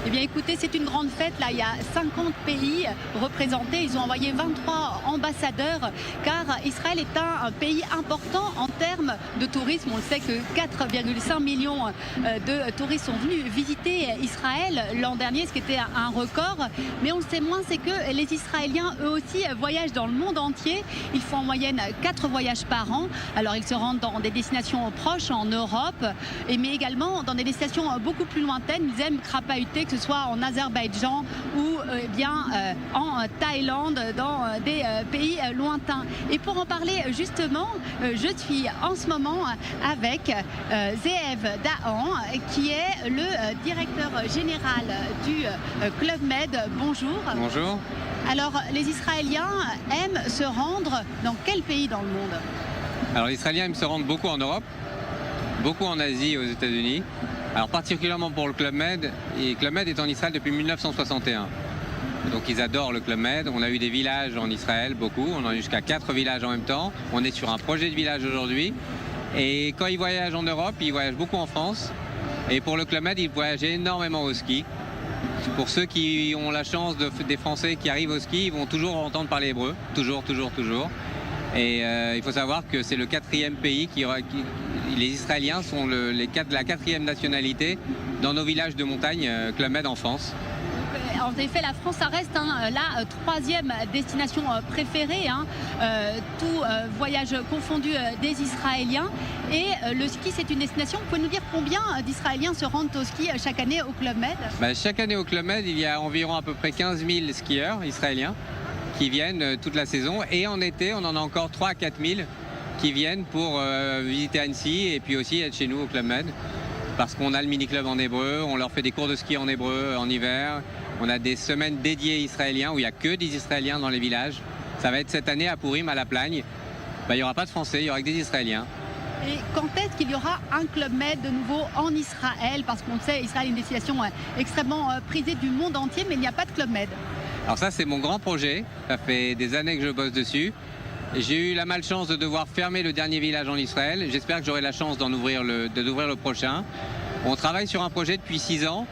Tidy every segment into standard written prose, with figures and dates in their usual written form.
Eh bien écoutez, c'est une grande fête. Là, il y a 50 pays représentés. Ils ont envoyé 23 ambassadeurs car Israël est un pays important en termes de tourisme. On le sait que 4,5 millions de touristes sont venus visiter Israël l'an dernier, ce qui était un record. Mais on le sait moins, c'est que les Israéliens, eux aussi, voyagent dans le monde entier. Ils font en moyenne 4 voyages par an. Alors ils se rendent dans des destinations proches en Europe, mais également dans des destinations beaucoup plus lointaines. Ils aiment crapahuter, que ce soit en Azerbaïdjan ou en Thaïlande, dans des pays lointains. Et pour en parler justement, je suis en ce moment avec Zeev Dahan, qui est le directeur général du Club Med. Bonjour. Bonjour. Alors, les Israéliens aiment se rendre dans quel pays dans le monde? Alors, les Israéliens aiment se rendre beaucoup en Europe, beaucoup en Asie et aux États-Unis. Alors, particulièrement pour le Club Med. Et Club Med est en Israël depuis 1961. Donc, ils adorent le Club Med. On a eu des villages en Israël, beaucoup. On en a eu jusqu'à 4 villages en même temps. On est sur un projet de village aujourd'hui. Et quand ils voyagent en Europe, ils voyagent beaucoup en France. Et pour le Club Med, ils voyagent énormément au ski. Pour ceux qui ont la chance des Français qui arrivent au ski, ils vont toujours entendre parler hébreu, toujours. Et il faut savoir que c'est le 4e pays les Israéliens sont la 4e nationalité dans nos villages de montagne Club Med en France. En effet, la France, ça reste la 3e destination préférée, tout voyage confondu des Israéliens. Et le ski, c'est une destination. Vous pouvez nous dire combien d'Israéliens se rendent au ski chaque année au Club Med? Chaque année au Club Med, il y a environ à peu près 15 000 skieurs israéliens qui viennent toute la saison. Et en été, on en a encore 3 à 4 000 qui viennent pour visiter Annecy et puis aussi être chez nous au Club Med. Parce qu'on a le mini-club en hébreu, on leur fait des cours de ski en hébreu en hiver. On a des semaines dédiées israéliens où il n'y a que des Israéliens dans les villages. Ça va être cette année à Purim, à La Plagne. Il n'y aura pas de Français, il y aura que des Israéliens. Et quand est-ce qu'il y aura un Club Med de nouveau en Israël? Parce qu'on sait, Israël est une destination extrêmement prisée du monde entier, mais il n'y a pas de Club Med. Alors ça, c'est mon grand projet. Ça fait des années que je bosse dessus. J'ai eu la malchance de devoir fermer le dernier village en Israël. J'espère que j'aurai la chance d'ouvrir le prochain. On travaille sur un projet depuis 6 ans.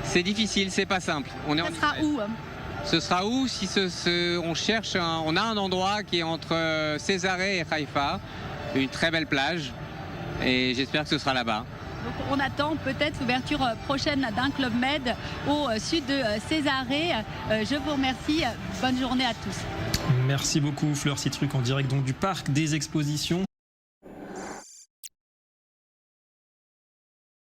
C'est difficile, c'est pas simple. Ça sera où? Ce sera où si on cherche on a un endroit qui est entre Césarée et Haïfa, une très belle plage, et j'espère que ce sera là-bas. Donc on attend peut-être l'ouverture prochaine d'un Club Med au sud de Césarée. Je vous remercie. Bonne journée à tous. Merci beaucoup Fleur Citruc en direct donc du parc des expositions.